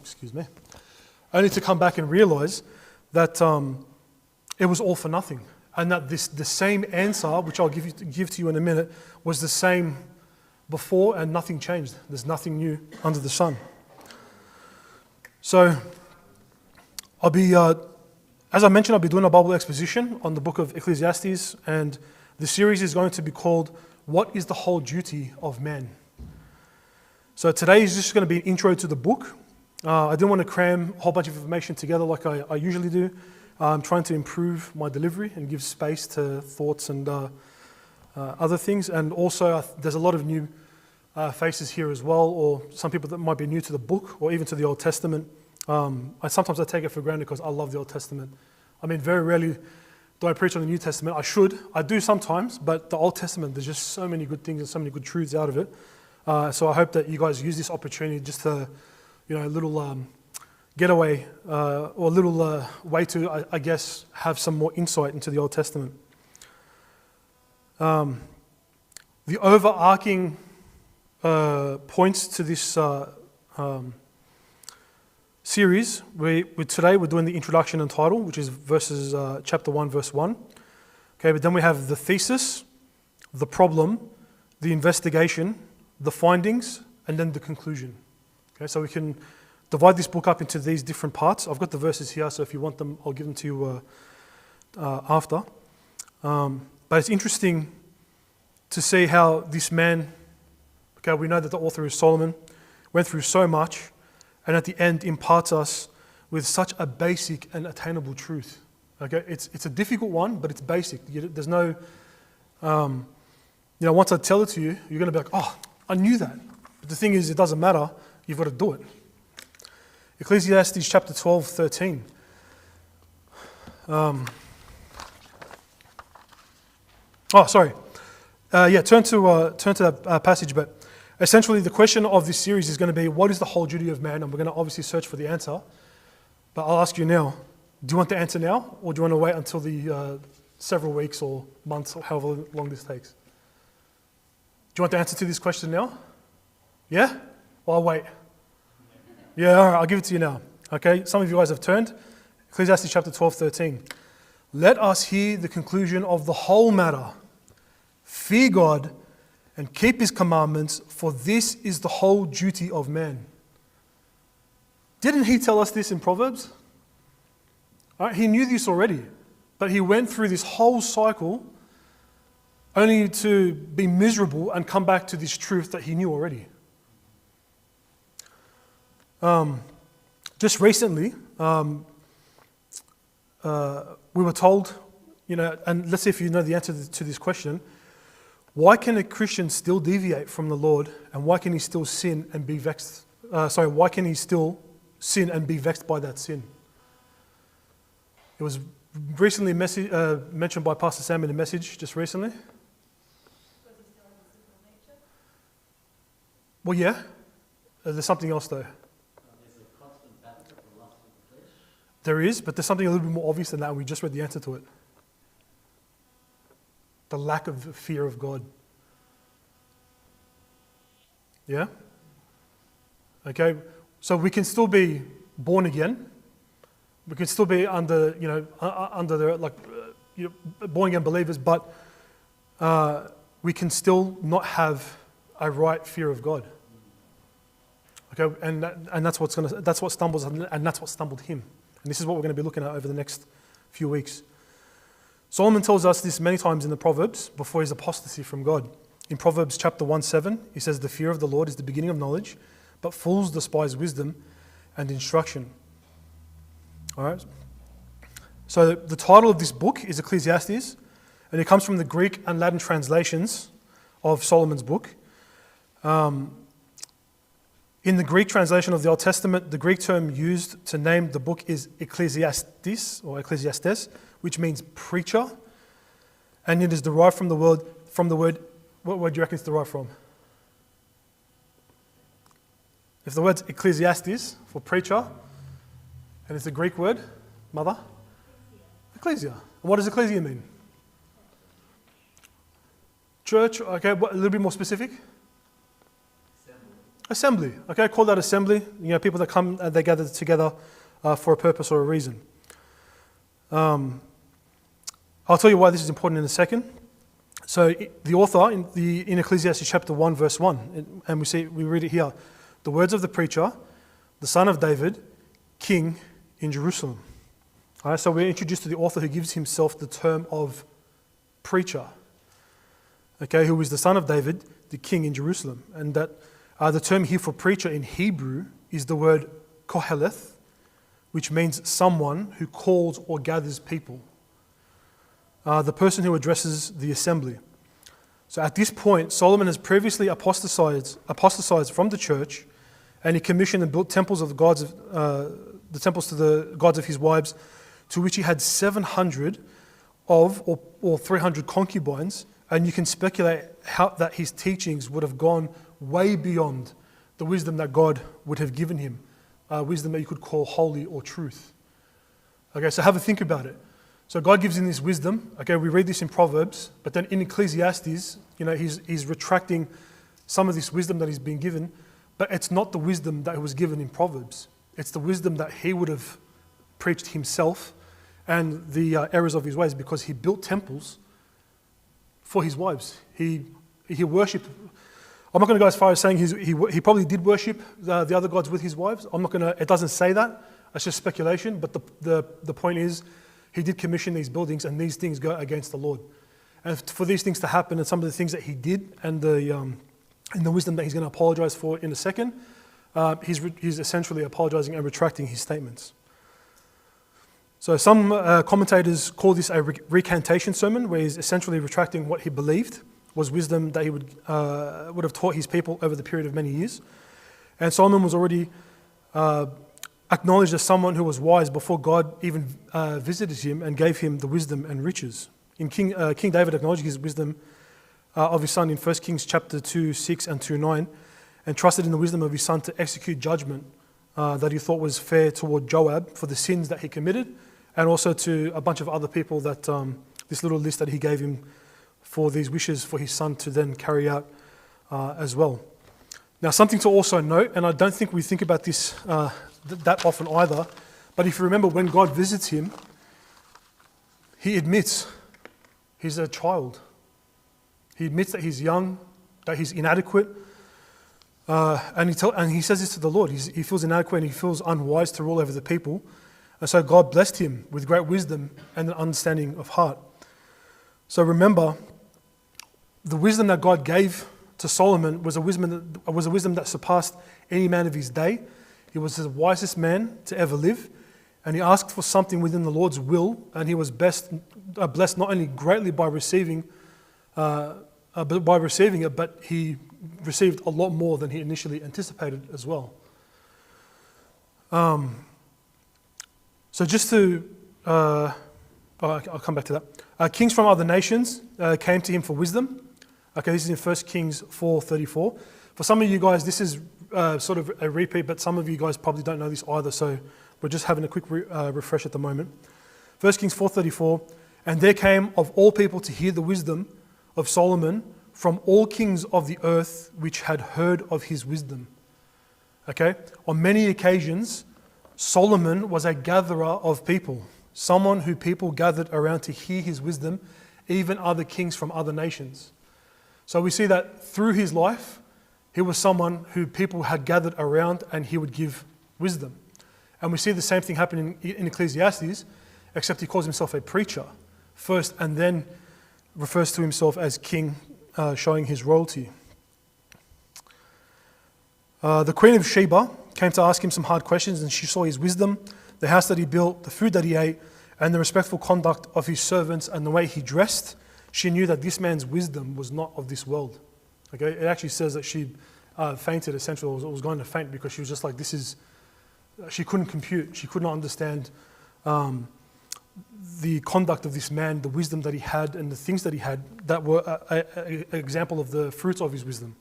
excuse me, only to come back and realize that it was all for nothing. And that the same answer, which I'll give to you in a minute, was the same before and nothing changed. There's nothing new under the sun. So I'll be, as I mentioned, I'll be doing a Bible exposition on the book of Ecclesiastes, and the series is going to be called, What is the Whole Duty of Man? So today is just going to be an intro to the book. I didn't want to cram a whole bunch of information together like I usually do. I'm trying to improve my delivery and give space to thoughts and other things. And also, there's a lot of new faces here as well, or some people that might be new to the book or even to the Old Testament. Sometimes I take it for granted because I love the Old Testament. I mean, very rarely do I preach on the New Testament. I do sometimes, but the Old Testament, there's just so many good things and so many good truths out of it. So I hope that you guys use this opportunity just to, a little getaway or a little way to, I guess, have some more insight into the Old Testament. The overarching points to this series, today we're doing the introduction and title, which is chapter 1, verse 1. Okay, but then we have the thesis, the problem, the investigation, the findings, and then the conclusion. Okay, so we can divide this book up into these different parts. I've got the verses here, so if you want them, I'll give them to you after. But it's interesting to see how this man, okay, we know that the author is Solomon, went through so much, and at the end imparts us with such a basic and attainable truth. Okay, it's a difficult one, but it's basic. There's no, once I tell it to you, you're going to be like, oh, I knew that. But the thing is, it doesn't matter. You've got to do it. Ecclesiastes chapter 12, 13. Turn to that passage. But essentially, the question of this series is going to be, what is the whole duty of man? And we're going to obviously search for the answer. But I'll ask you now, do you want the answer now? Or do you want to wait until the several weeks or months or however long this takes? Do you want the answer to this question now? Yeah? Well, I'll wait. Yeah, all right, I'll give it to you now. Okay, some of you guys have turned. Ecclesiastes chapter 12, 13. Let us hear the conclusion of the whole matter. Fear God and keep his commandments, for this is the whole duty of man. Didn't he tell us this in Proverbs? All right, he knew this already, but he went through this whole cycle only to be miserable and come back to this truth that he knew already. Just recently, we were told, and let's see if you know the answer to this question, why can a Christian still deviate from the Lord, and why can he still sin and be vexed? Why can he still sin and be vexed by that sin? It was recently mentioned by Pastor Sam in a message just recently. Well, yeah. There's something else though. There is, but there's something a little bit more obvious than that, and we just read the answer to it. The lack of fear of God. Yeah? Okay, so we can still be born again. We can still be under born again believers, but we can still not have a right fear of God. Okay, and that's what stumbles, and that's what stumbled him. And this is what we're going to be looking at over the next few weeks. Solomon tells us this many times in the Proverbs before his apostasy from God. In Proverbs chapter 1:7, he says, "The fear of the Lord is the beginning of knowledge, but fools despise wisdom and instruction." All right. So the title of this book is Ecclesiastes, and it comes from the Greek and Latin translations of Solomon's book. In the Greek translation of the Old Testament, the Greek term used to name the book is Ecclesiastes, which means preacher, and it is derived from the word. What word do you reckon it's derived from? If the word's Ecclesiastes for preacher, and it's a Greek word, mother, ecclesia. And what does ecclesia mean? Church. Okay, a little bit more specific. assembly. Okay, call that assembly. People that come and they gather together for a purpose or a reason. I'll tell you why this is important in a second. So the author in Ecclesiastes chapter 1, verse 1, and we read it here. The words of the preacher, the son of David, king in Jerusalem. All right, so we're introduced to the author who gives himself the term of preacher. Okay, who is the son of David, the king in Jerusalem. And that the term here for preacher in Hebrew is the word koheleth, which means someone who calls or gathers people. The person who addresses the assembly. So at this point, Solomon has previously apostatized from the church, and he commissioned and built temples of the temples to the gods of his wives, to which he had 700 or 300 concubines, and you can speculate that his teachings would have gone way beyond the wisdom that God would have given him, wisdom that you could call holy or truth. Okay, so have a think about it. So God gives him this wisdom. Okay, we read this in Proverbs, but then in Ecclesiastes, he's retracting some of this wisdom that he's been given, but it's not the wisdom that was given in Proverbs. It's the wisdom that he would have preached himself and the errors of his ways, because he built temples for his wives. He worshipped. I'm not going to go as far as saying he probably did worship the other gods with his wives. It doesn't say that. It's just speculation. But the point is, he did commission these buildings, and these things go against the Lord. And for these things to happen, and some of the things that he did, and the wisdom that he's going to apologize for in a second, he's essentially apologizing and retracting his statements. So some commentators call this a recantation sermon, where he's essentially retracting what he believed was wisdom that he would have taught his people over the period of many years. And Solomon was already acknowledged as someone who was wise before God even visited him and gave him the wisdom and riches. King David acknowledged his wisdom of his son in 1 Kings chapter 2, 6 and 2, 9, and trusted in the wisdom of his son to execute judgment that he thought was fair toward Joab for the sins that he committed, and also to a bunch of other people that this little list that he gave him for these wishes for his son to then carry out as well. Now, something to also note, and I don't think we think about this that often either, but if you remember, when God visits him, he admits he's a child. He admits that he's young, that he's inadequate, and he says this to the Lord. He feels inadequate and he feels unwise to rule over the people. And so God blessed him with great wisdom and an understanding of heart. So remember, the wisdom that God gave to Solomon was a wisdom that surpassed any man of his day. He was the wisest man to ever live, and he asked for something within the Lord's will, and he was blessed not only greatly by receiving it, but he received a lot more than he initially anticipated as well. So just to, I'll come back to that. Kings from other nations came to him for wisdom. Okay, this is in 1 Kings 4:34. For some of you guys, this is sort of a repeat, but some of you guys probably don't know this either, so we're just having a quick refresh at the moment. 1 Kings 4:34, and there came of all people to hear the wisdom of Solomon from all kings of the earth which had heard of his wisdom. Okay, on many occasions, Solomon was a gatherer of people, someone who people gathered around to hear his wisdom, even other kings from other nations. So we see that through his life, he was someone who people had gathered around and he would give wisdom. And we see the same thing happening in Ecclesiastes, except he calls himself a preacher first and then refers to himself as king, showing his royalty. The Queen of Sheba came to ask him some hard questions, and she saw his wisdom, the house that he built, the food that he ate, and the respectful conduct of his servants and the way he dressed. She knew that this man's wisdom was not of this world. Okay, it actually says that she fainted, essentially, or was going to faint, because she was just like, she couldn't compute, she could not understand the conduct of this man, the wisdom that he had, and the things that he had that were an example of the fruits of his wisdom.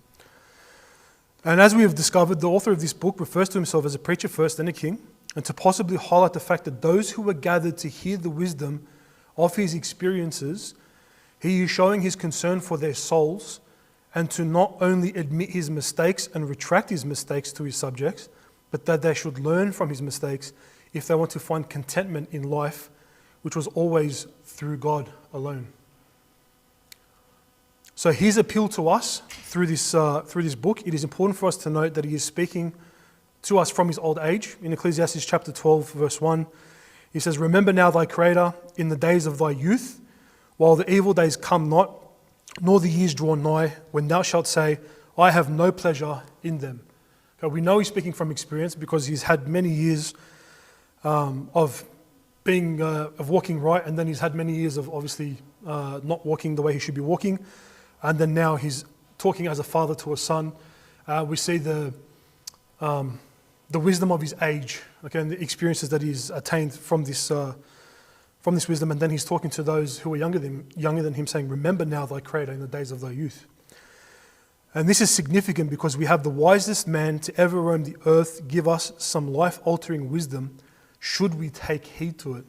And as we have discovered, the author of this book refers to himself as a preacher first, then a king, and to possibly highlight the fact that those who were gathered to hear the wisdom of his experiences, he is showing his concern for their souls and to not only admit his mistakes and retract his mistakes to his subjects, but that they should learn from his mistakes if they want to find contentment in life, which was always through God alone. So his appeal to us through this book, it is important for us to note that he is speaking to us from his old age. In Ecclesiastes chapter 12, verse 1, he says, "Remember now thy Creator in the days of thy youth, while the evil days come not, nor the years draw nigh, when thou shalt say, I have no pleasure in them." Okay, we know he's speaking from experience because he's had many years of walking right, and then he's had many years of obviously not walking the way he should be walking, and then now he's talking as a father to a son. We see the wisdom of his age, okay, and the experiences that he's attained from this wisdom, and then he's talking to those who are younger than him, saying, "Remember now thy Creator in the days of thy youth." And this is significant because we have the wisest man to ever roam the earth give us some life-altering wisdom, should we take heed to it.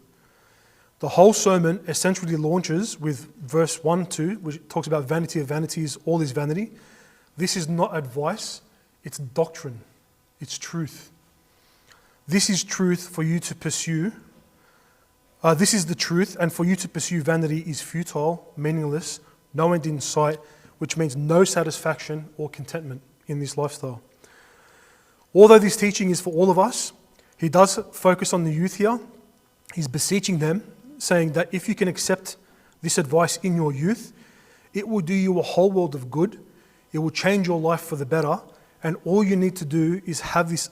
The whole sermon essentially launches with verse 1-2, which talks about vanity of vanities, all is vanity. This is not advice, it's doctrine, it's truth. This is truth for you to pursue. This is the truth, and for you to pursue vanity is futile, meaningless, no end in sight, which means no satisfaction or contentment in this lifestyle. Although this teaching is for all of us, he does focus on the youth here. He's beseeching them, saying that if you can accept this advice in your youth, it will do you a whole world of good. It will change your life for the better, and all you need to do is have this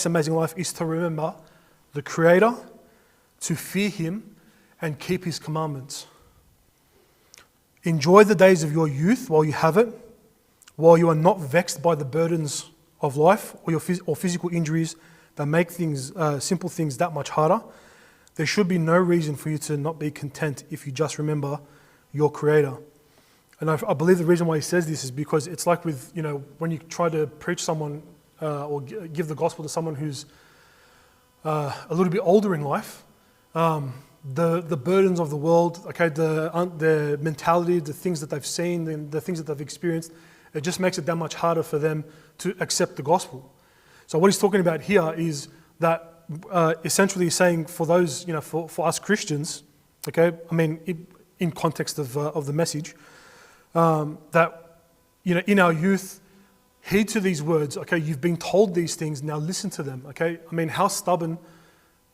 amazing life is to remember the Creator, to fear him, and keep his commandments. Enjoy the days of your youth while you have it, while you are not vexed by the burdens of life or physical injuries that make simple things that much harder. There should be no reason for you to not be content if you just remember your Creator. And I believe the reason why he says this is because it's like with, when you try to preach someone or give the gospel to someone who's a little bit older in life, the burdens of the world, okay, the mentality, the things that they've seen, the things that they've experienced, it just makes it that much harder for them to accept the gospel. So what he's talking about here is that essentially he's saying for those, for us Christians, okay, I mean, in context of the message, that, in our youth, heed to these words, okay, you've been told these things, now listen to them, okay? I mean, how stubborn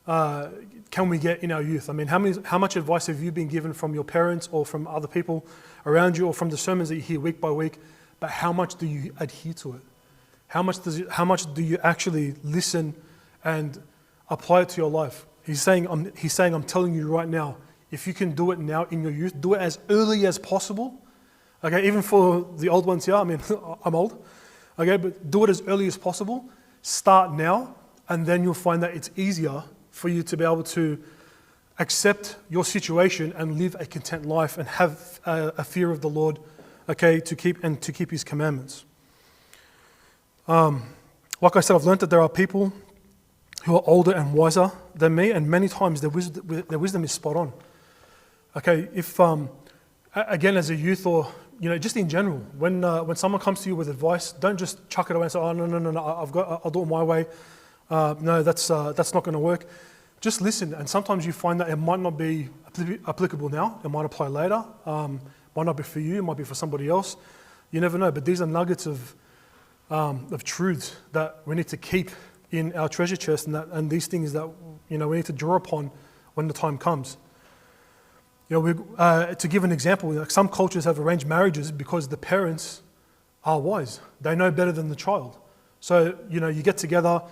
can we get in our youth? I mean, how much advice have you been given from your parents or from other people around you or from the sermons that you hear week by week? But how much do you adhere to it? How much do you actually listen and apply it to your life? He's saying, I'm telling you right now, if you can do it now in your youth, do it as early as possible. Okay, even for the old ones here, I mean, I'm old. Okay, but do it as early as possible. Start now, and then you'll find that it's easier for you to be able to accept your situation and live a content life and have a fear of the Lord, okay, to keep his commandments. Like I said, I've learned that there are people who are older and wiser than me, and many times their wisdom is spot on. Okay, if again as a youth or just in general, when someone comes to you with advice, don't just chuck it away and say, "Oh no, I'll do it my way." No, that's not going to work. Just listen, and sometimes you find that it might not be applicable now. It might apply later. Might not be for you. It might be for somebody else. You never know. But these are nuggets of truths that we need to keep in our treasure chest, and these things that we need to draw upon when the time comes. To give an example, like some cultures have arranged marriages because the parents are wise. They know better than the child. So you get together.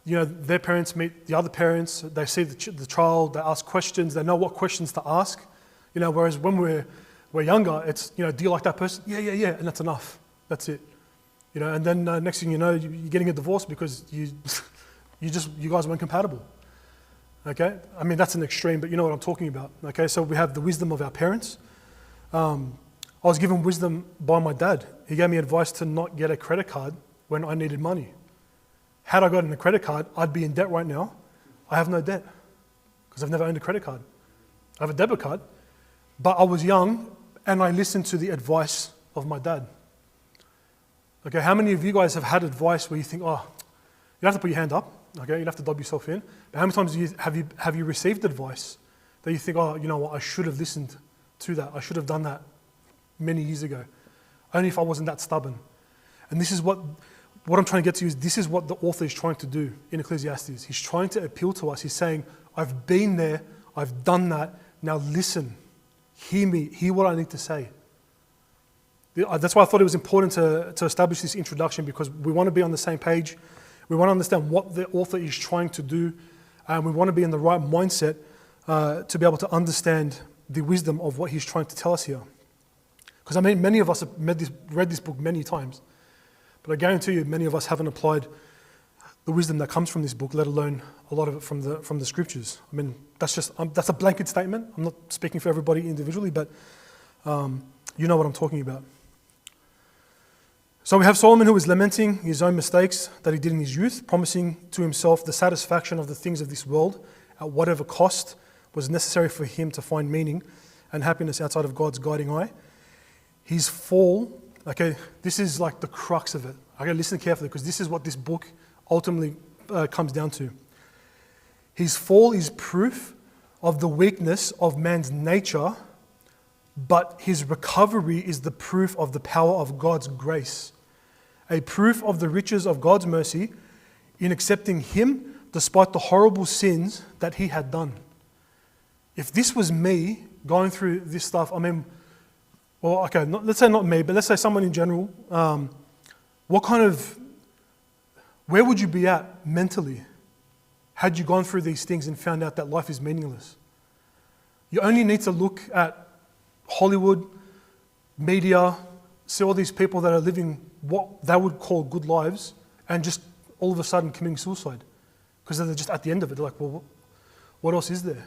Their parents meet the other parents. They see the child. They ask questions. They know what questions to ask. Whereas when we're younger, it's do you like that person? Yeah, and that's enough. That's it. And then next thing you know, you're getting a divorce because you guys weren't compatible. Okay, I mean that's an extreme, but you know what I'm talking about. Okay, so we have the wisdom of our parents. I was given wisdom by my dad. He gave me advice to not get a credit card when I needed money. Had I gotten a credit card, I'd be in debt right now. I have no debt because I've never owned a credit card. I have a debit card, but I was young and I listened to the advice of my dad. Okay, how many of you guys have had advice where you think, oh, you have to put your hand up, okay, you have to dob yourself in. But how many times have you received advice that you think, oh, you know what, I should have listened to that. I should have done that many years ago. Only if I wasn't that stubborn. And this is what I'm trying to get to is this is what the author is trying to do in Ecclesiastes. He's trying to appeal to us. He's saying, I've been there, I've done that, now listen, hear me, hear what I need to say. That's why I thought it was important to establish this introduction, because we want to be on the same page. We want to understand what the author is trying to do, and we want to be in the right mindset to be able to understand the wisdom of what he's trying to tell us here. Because I mean, many of us have read this book many times, but I guarantee you many of us haven't applied the wisdom that comes from this book, let alone a lot of it from the scriptures. I mean, that's a blanket statement. I'm not speaking for everybody individually, but you know what I'm talking about. So we have Solomon, who is lamenting his own mistakes that he did in his youth, promising to himself the satisfaction of the things of this world at whatever cost was necessary for him to find meaning and happiness outside of God's guiding eye. His fall, okay, this is like the crux of it. Okay, listen carefully, because this is what this book ultimately comes down to. His fall is proof of the weakness of man's nature, but his recovery is the proof of the power of God's grace, a proof of the riches of God's mercy in accepting him despite the horrible sins that he had done. If this was me going through this stuff, I mean, well, okay, let's say not me, but let's say someone in general, where would you be at mentally had you gone through these things and found out that life is meaningless? You only need to look at Hollywood, media, see all these people that are living what they would call good lives and just all of a sudden committing suicide because they're just at the end of it. They're like, well, what else is there?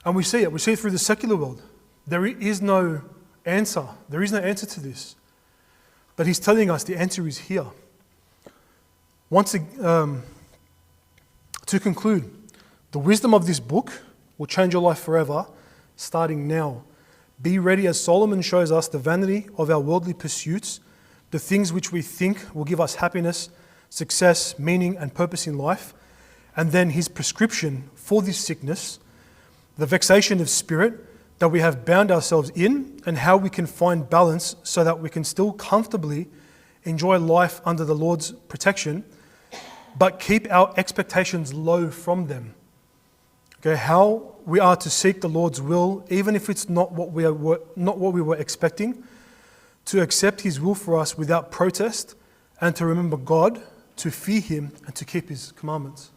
And we see it. We see it through the secular world. There is no answer. There is no answer to this. But he's telling us the answer is here. To conclude, the wisdom of this book will change your life forever, starting now. Be ready as Solomon shows us the vanity of our worldly pursuits, the things which we think will give us happiness, success, meaning, and purpose in life, and then his prescription for this sickness, the vexation of spirit that we have bound ourselves in, and how we can find balance so that we can still comfortably enjoy life under the Lord's protection, but keep our expectations low from them. Okay, how we are to seek the Lord's will, even if it's not what we were expecting, to accept his will for us without protest, and to remember God, to fear him, and to keep his commandments.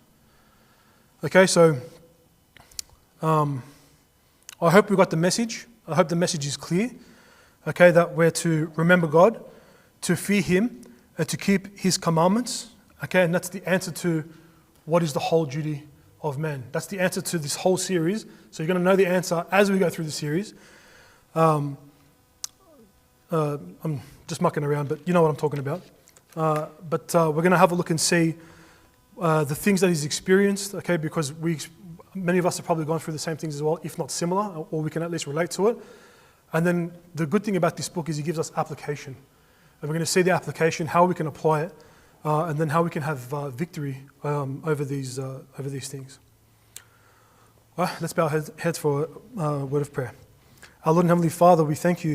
Okay, so I hope we got the message. I hope the message is clear. Okay, that we're to remember God, to fear him, and to keep his commandments. Okay, and that's the answer to what is the whole duty of man. That's the answer to this whole series. So you're going to know the answer as we go through the series. I'm just mucking around, but you know what I'm talking about. But we're going to have a look and see the things that he's experienced, okay, because many of us have probably gone through the same things as well, if not similar, or we can at least relate to it. And then the good thing about this book is he gives us application. And we're going to see the application, how we can apply it, and then how we can have victory over these things. Let's bow our heads for a word of prayer. Our Lord and Heavenly Father, we thank you